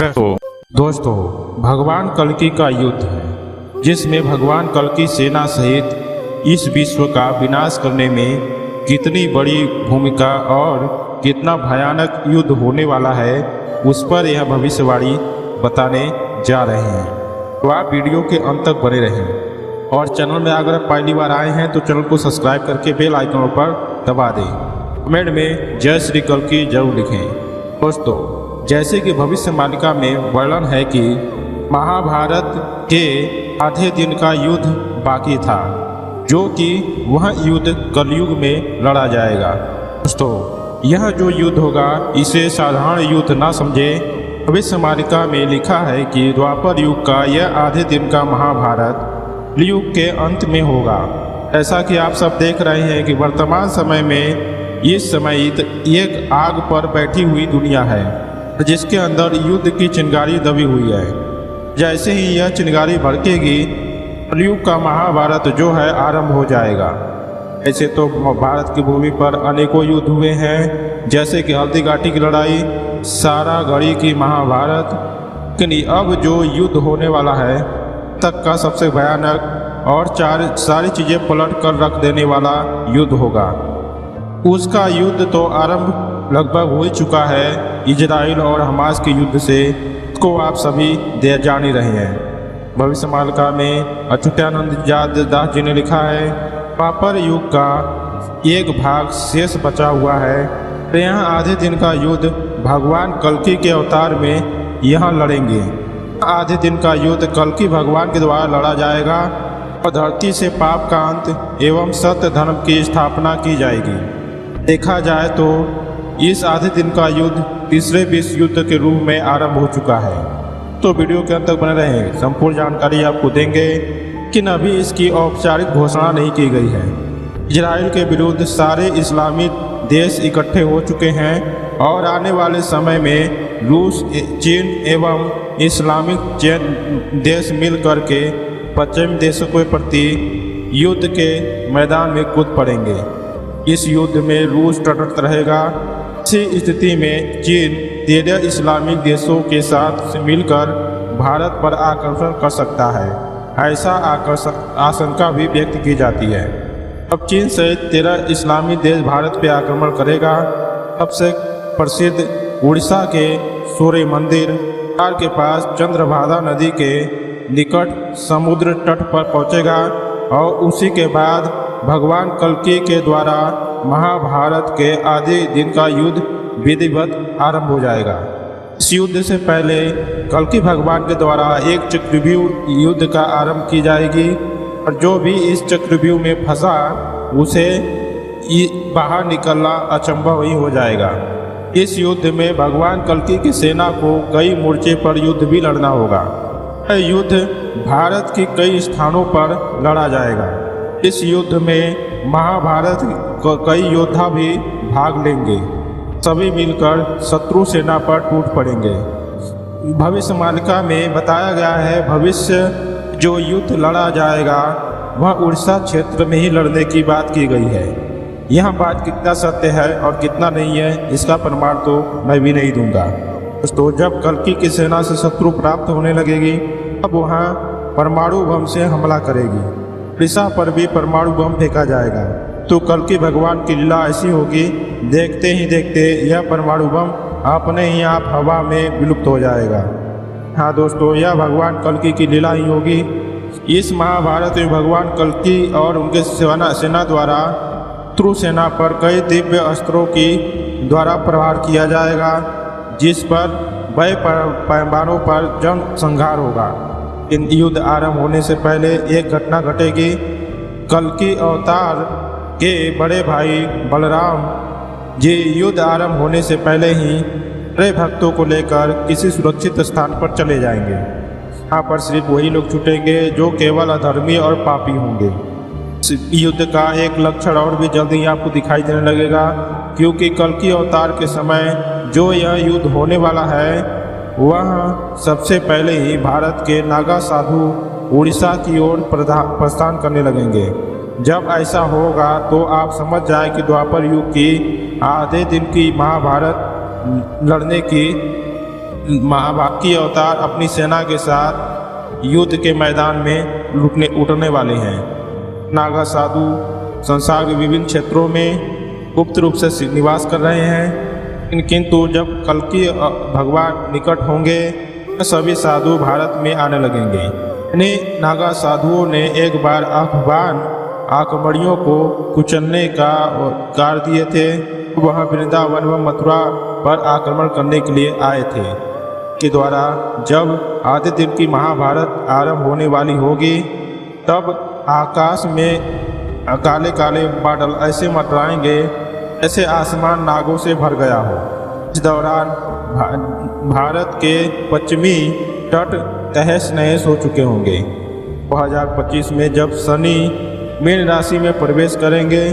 तो दोस्तों, भगवान कल्कि का युद्ध है जिसमें भगवान कल्कि सेना सहित इस विश्व का विनाश करने में कितनी बड़ी भूमिका और कितना भयानक युद्ध होने वाला है उस पर यह भविष्यवाणी बताने जा रहे हैं। तो आप वीडियो के अंत तक बने रहें और चैनल में अगर आप पहली बार आए हैं तो चैनल को सब्सक्राइब करके बेल आइकन पर दबा दें। कमेंट में जय श्री कल्कि जरूर लिखें। दोस्तों, जैसे कि भविष्य मालिका में वर्णन है कि महाभारत के आधे दिन का युद्ध बाकी था, जो कि वह युद्ध कलयुग में लड़ा जाएगा। दोस्तों, यह जो युद्ध होगा इसे साधारण युद्ध ना समझे। भविष्य मालिका में लिखा है कि द्वापर युग का यह आधे दिन का महाभारत युग के अंत में होगा। ऐसा कि आप सब देख रहे हैं कि वर्तमान समय में इस समय एक आग पर बैठी हुई दुनिया है जिसके अंदर युद्ध की चिंगारी दबी हुई है। जैसे ही यह चिंगारी भड़केगी कलयुग का महाभारत जो है आरंभ हो जाएगा। ऐसे तो भारत की भूमि पर अनेकों युद्ध हुए हैं, जैसे कि हल्दी घाटी की लड़ाई, सारा गढ़ी की महाभारत, लेकिन अब जो युद्ध होने वाला है तक का सबसे भयानक और सारी चीज़ें पलट कर रख देने वाला युद्ध होगा। उसका युद्ध तो आरंभ लगभग हो ही चुका है। इजराइल और हमास के युद्ध से को आप सभी जान ही रहे हैं। भविष्य मालिका में अच्युतानंद दास जी ने लिखा है, द्वापर युग का एक भाग शेष बचा हुआ है। तो यहाँ आधे दिन का युद्ध भगवान कल्कि के अवतार में यहाँ लड़ेंगे। आधे दिन का युद्ध कल्कि भगवान के द्वारा लड़ा जाएगा और धरती से पाप का अंत एवं सत्य धर्म की स्थापना की जाएगी। देखा जाए तो इस आधे दिन का युद्ध तीसरे विश्व युद्ध के रूप में आरंभ हो चुका है। तो वीडियो के अंत तक बने रहें, संपूर्ण जानकारी आपको देंगे। लेकिन अभी इसकी औपचारिक घोषणा नहीं की गई है। इजराइल के विरुद्ध सारे इस्लामी देश इकट्ठे हो चुके हैं और आने वाले समय में रूस, चीन एवं इस्लामिक देश मिल करके पश्चिमी देशों के प्रति युद्ध के मैदान में कूद पड़ेंगे। इस युद्ध में रूस तटस्थ रहेगा। इसी स्थिति में चीन 13 इस्लामिक देशों के साथ मिलकर भारत पर आक्रमण कर सकता है। ऐसा आशंका भी व्यक्त की जाती है। अब चीन सहित 13 इस्लामी देश भारत पर आक्रमण करेगा। सबसे प्रसिद्ध उड़ीसा के सूर्य मंदिर के पास चंद्रभागा नदी के निकट समुद्र तट पर पहुंचेगा और उसी के बाद भगवान कल्कि के द्वारा महाभारत के आधे दिन का युद्ध विधिवत आरंभ हो जाएगा। इस युद्ध से पहले कल्कि भगवान के द्वारा एक चक्रव्यूह युद्ध का आरंभ की जाएगी और जो भी इस चक्रव्यूह में फंसा उसे बाहर निकलना असंभव ही हो जाएगा। इस युद्ध में भगवान कल्कि की सेना को कई मोर्चे पर युद्ध भी लड़ना होगा। यह युद्ध भारत के कई स्थानों पर लड़ा जाएगा। इस युद्ध में महाभारत के कई योद्धा भी भाग लेंगे। सभी मिलकर शत्रु सेना पर टूट पड़ेंगे। भविष्य मालिका में बताया गया है भविष्य जो युद्ध लड़ा जाएगा वह उड़ीसा क्षेत्र में ही लड़ने की बात की गई है। यह बात कितना सत्य है और कितना नहीं है इसका प्रमाण तो मैं भी नहीं दूंगा। दोस्तों, जब कल्कि की सेना से शत्रु प्राप्त होने लगेगी तब वहाँ परमाणु बम से हमला करेगी। उड़ीसा पर भी परमाणु बम फेंका जाएगा। तो कल्कि भगवान की लीला ऐसी होगी, देखते ही देखते यह परमाणु बम अपने ही आप हवा में विलुप्त हो जाएगा। हाँ दोस्तों, यह भगवान कल्कि की लीला ही होगी। इस महाभारत में भगवान कल्कि और उनके सेना द्वारा शत्रु सेना पर कई दिव्य अस्त्रों की द्वारा प्रहार किया जाएगा, जिस पर बड़े पैमानों पर जन संहार होगा। इन युद्ध आरंभ होने से पहले एक घटना घटेगी। कल्कि अवतार के बड़े भाई बलराम जी युद्ध आरंभ होने से पहले ही बड़े भक्तों को लेकर किसी सुरक्षित स्थान पर चले जाएंगे। यहाँ पर सिर्फ वही लोग छूटेंगे जो केवल अधर्मी और पापी होंगे। युद्ध का एक लक्षण और भी जल्दी ही आपको दिखाई देने लगेगा, क्योंकि कल्कि अवतार के समय जो यह युद्ध होने वाला है वह सबसे पहले ही भारत के नागा साधु उड़ीसा की ओर प्रस्थान करने लगेंगे। जब ऐसा होगा तो आप समझ जाए कि द्वापर युग की आधे दिन की महाभारत लड़ने की महाभागी अवतार अपनी सेना के साथ युद्ध के मैदान में उतरने वाले हैं। नागा साधु संसार के विभिन्न क्षेत्रों में गुप्त रूप से निवास कर रहे हैं, किंतु जब कल्कि भगवान निकट होंगे सभी साधु भारत में आने लगेंगे। इन्हीं नागा साधुओं ने एक बार अफगान आक्रमणियों को कुचलने का कार्य दिए थे। वह वृंदावन व मथुरा पर आक्रमण करने के लिए आए थे, के द्वारा जब आधे दिन की महाभारत आरंभ होने वाली होगी तब आकाश में काले काले बादल ऐसे मंडराएंगे ऐसे आसमान नागों से भर गया हो। इस दौरान भारत के पश्चिमी तट तहस नहस हो चुके होंगे। 2025 में जब शनि मीन राशि में प्रवेश करेंगे,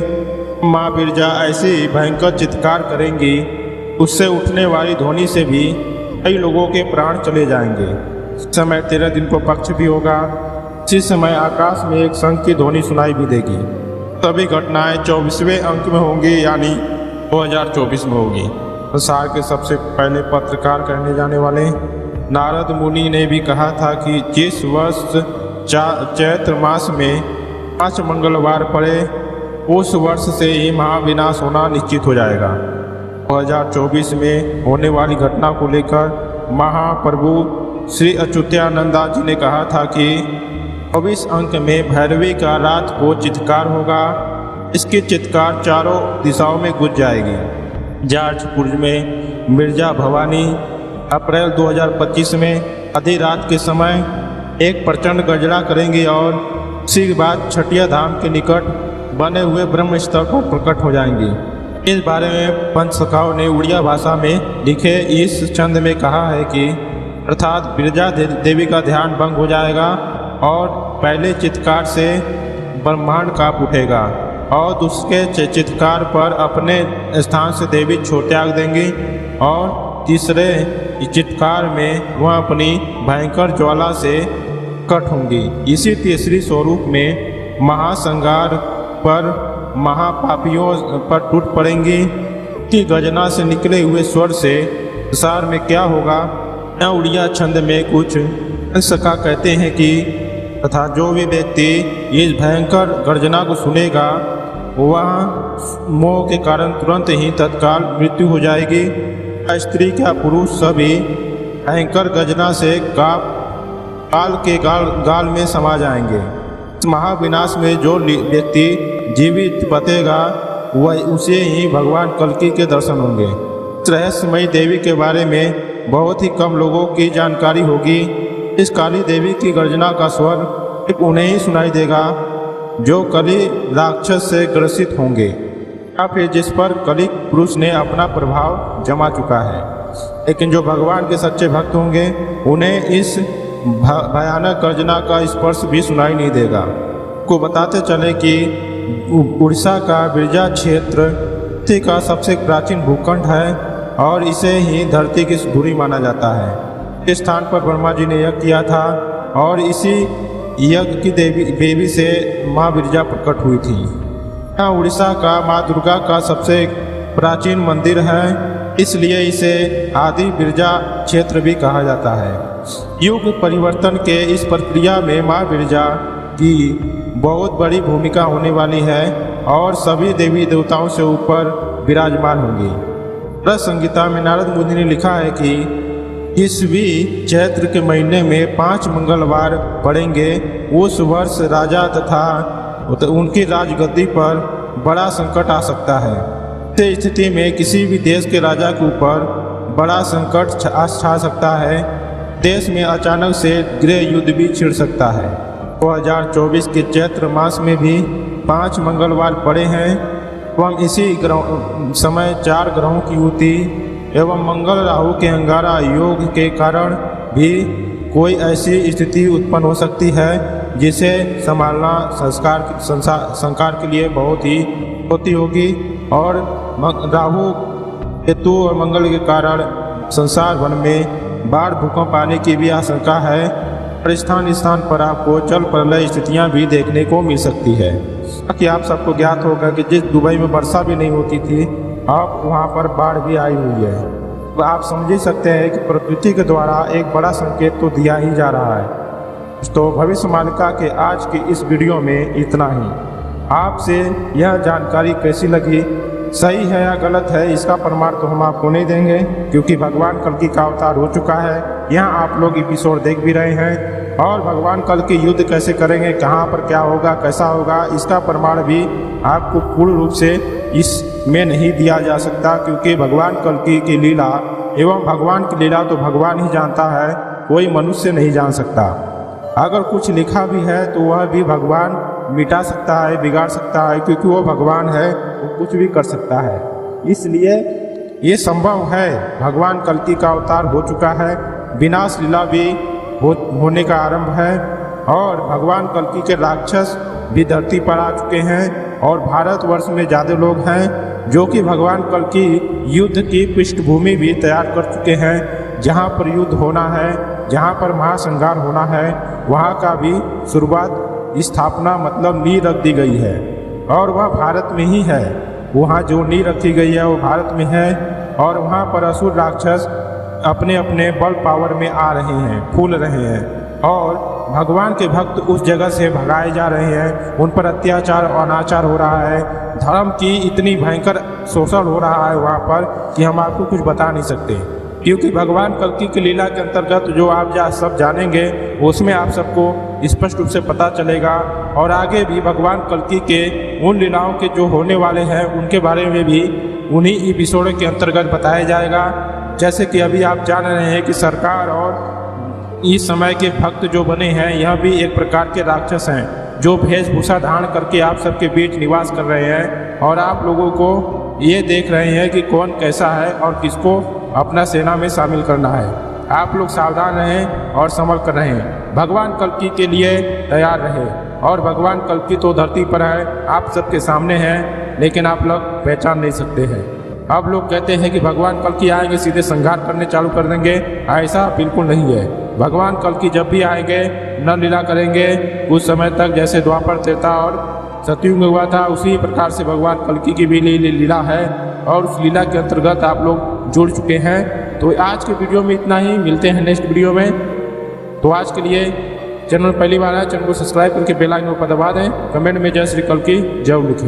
माँ बिरजा ऐसी भयंकर चित्कार करेंगी, उससे उठने वाली ध्वनि से भी कई लोगों के प्राण चले जाएंगे। इस समय 13 दिन को पक्ष भी होगा। इसी समय आकाश में एक शंख की ध्वनि सुनाई भी देगी। सभी घटनाएं 24वें अंक में होंगी, यानी 2024 में होगी। संसार के सबसे पहले पत्रकार कहने जाने वाले नारद मुनि ने भी कहा था कि जिस वर्ष चैत्र मास में 5 मंगलवार पड़े उस वर्ष से ही महाविनाश होना निश्चित हो जाएगा। 2024 में होने वाली घटना को लेकर महाप्रभु श्री अच्युतानंदा जी ने कहा था कि 24 अंक में भैरवी का रात को चित्कार होगा। इसकी चित्कार चारों दिशाओं में गूंज जाएगी। जार्जपुर में मिर्जा भवानी अप्रैल 2025 में आधी रात के समय एक प्रचंड गर्जना करेंगे और उसी के बाद छठिया धाम के निकट बने हुए ब्रह्म स्थल पर प्रकट हो जाएंगी। इस बारे में पंचसखाओं ने उड़िया भाषा में लिखे इस छंद में कहा है कि अर्थात बिरजा देवी का ध्यान भंग हो जाएगा और पहले चित्कार से ब्रह्मांड कांप उठेगा और दूसरे चित्कार पर अपने स्थान से देवी त्याग देंगी और तीसरे चित्कार में वह अपनी भयंकर ज्वाला से कट होंगी। इसी तीसरी स्वरूप में महासंहार पर महापापियों पर टूट पड़ेंगी। की गर्जना से निकले हुए स्वर से संसार में क्या होगा, न उड़िया छंद में कुछ सका कहते हैं कि तथा जो भी व्यक्ति इस भयंकर गर्जना को सुनेगा वह मोह के कारण तुरंत ही तत्काल मृत्यु हो जाएगी। स्त्री क्या पुरुष सभी भयंकर गर्जना से काल के गाल में समा जाएंगे। इस महाविनाश में जो व्यक्ति जीवित बचेगा वह उसे ही भगवान कल्कि के दर्शन होंगे। इस रहस्यमयी देवी के बारे में बहुत ही कम लोगों की जानकारी होगी। इस काली देवी की गर्जना का स्वर सिर्फ उन्हें ही सुनाई देगा जो कली राक्षस से ग्रसित होंगे या फिर जिस पर कली पुरुष ने अपना प्रभाव जमा चुका है। लेकिन जो भगवान के सच्चे भक्त होंगे उन्हें इस भयानक गर्जना का स्पर्श भी सुनाई नहीं देगा। को बताते चले कि उड़ीसा का बिरजा क्षेत्र धरती का सबसे प्राचीन भूखंड है और इसे ही धरती की धुरी माना जाता है। इस स्थान पर ब्रह्मा जी ने यज्ञ किया था और इसी यज्ञ की देवी से माँ बिरजा प्रकट हुई थी। यहाँ उड़ीसा का माँ दुर्गा का सबसे प्राचीन मंदिर है, इसलिए इसे आदि बिरजा क्षेत्र भी कहा जाता है। युग परिवर्तन के इस प्रक्रिया में माँ बिरजा की बहुत बड़ी भूमिका होने वाली है और सभी देवी देवताओं से ऊपर विराजमान होंगी। रस संगीता में नारद मुनि ने लिखा है कि ईस्वी चैत्र के महीने में 5 मंगलवार पड़ेंगे। उस वर्ष राजा तथा उनकी राजगद्दी पर बड़ा संकट आ सकता है। इस स्थिति में किसी भी देश के राजा के ऊपर बड़ा संकट छा सकता है। देश में अचानक से गृह युद्ध भी छिड़ सकता है। 2024 के चैत्र मास में भी 5 मंगलवार पड़े हैं एवं इसी समय 4 ग्रहों की युति एवं मंगल राहु के अंगारा योग के कारण भी कोई ऐसी स्थिति उत्पन्न हो सकती है जिसे संभालना संसार के लिए बहुत ही होती होगी। और राहु केतु और मंगल के कारण संसार भर में बाढ़ भूकंप आने की भी आशंका है और स्थान स्थान पर आपको जल प्रलय स्थितियाँ भी देखने को मिल सकती है। ताकि आप सबको ज्ञात होगा कि जिस दुबई में वर्षा भी नहीं होती थी अब वहाँ पर बाढ़ भी आई हुई है। अब आप समझ ही सकते हैं कि प्रकृति के द्वारा एक बड़ा संकेत तो दिया ही जा रहा है। तो भविष्य मालिका के आज की इस वीडियो में इतना ही। आपसे यह जानकारी कैसी लगी, सही है या गलत है, इसका प्रमाण तो हम आपको नहीं देंगे, क्योंकि भगवान कल्कि का अवतार हो चुका है। यहाँ आप लोग एपिसोड देख भी रहे हैं, और भगवान कल्कि युद्ध कैसे करेंगे, कहाँ पर क्या होगा, कैसा होगा, इसका प्रमाण भी आपको पूर्ण रूप से इसमें नहीं दिया जा सकता, क्योंकि भगवान कल्कि की लीला एवं भगवान की लीला तो भगवान ही जानता है, कोई मनुष्य नहीं जान सकता। अगर कुछ लिखा भी है तो वह भी भगवान मिटा सकता है, बिगाड़ सकता है, क्योंकि वो भगवान है, वो कुछ भी कर सकता है। इसलिए ये संभव है, भगवान कल्कि का अवतार हो चुका है, विनाश लीला भी होने का आरंभ है, और भगवान कल्कि के राक्षस भी धरती पर आ चुके हैं, और भारतवर्ष में ज़्यादा लोग हैं जो कि भगवान कल्कि युद्ध की पृष्ठभूमि भी तैयार कर चुके हैं। जहाँ पर युद्ध होना है, जहाँ पर महासंहार होना है, वहाँ का भी शुरुआत स्थापना मतलब नींव रख दी गई है, और वह भारत में ही है। वहाँ जो नींव रखी गई है वो भारत में है, और वहाँ पर असुर राक्षस अपने अपने बल पावर में आ रहे हैं, फूल रहे हैं, और भगवान के भक्त उस जगह से भगाए जा रहे हैं। उन पर अत्याचार और अनाचार हो रहा है, धर्म की इतनी भयंकर शोषण हो रहा है वहाँ पर कि हम आपको कुछ बता नहीं सकते, क्योंकि भगवान कल्कि की लीला के अंतर्गत जो आप सब जानेंगे उसमें आप सबको स्पष्ट रूप से पता चलेगा, और आगे भी भगवान कल्कि के उन लीलाओं के जो होने वाले हैं उनके बारे में भी उन्हीं एपिसोड के अंतर्गत बताया जाएगा। जैसे कि अभी आप जान रहे हैं कि सरकार और इस समय के भक्त जो बने हैं, यह भी एक प्रकार के राक्षस हैं, जो वेशभूषा धारण करके आप सबके बीच निवास कर रहे हैं, और आप लोगों को ये देख रहे हैं कि कौन कैसा है और किसको अपना सेना में शामिल करना है। आप लोग सावधान रहें और संभल कर रहें, भगवान कल्कि के लिए तैयार रहें। और भगवान कल्कि तो धरती पर है, आप सबके सामने हैं, लेकिन आप लोग पहचान नहीं सकते हैं। अब लोग कहते हैं कि भगवान कल्कि आएंगे सीधे संहार करने चालू कर देंगे, ऐसा बिल्कुल नहीं है। भगवान कल्कि जब भी आएंगे नर लीला करेंगे, कुछ समय तक जैसे द्वापर, त्रेता और सतयुग में हुआ था, उसी प्रकार से भगवान कल्कि की भी लीला है, और उस लीला के अंतर्गत आप लोग जुड़ चुके हैं। तो आज के वीडियो में इतना ही, मिलते हैं नेक्स्ट वीडियो में। तो आज के लिए चैनल पहली बार है, चैनल को सब्सक्राइब करके बेल आइकन पर दबा दें, कमेंट में जय श्री कल्कि जय लिखें।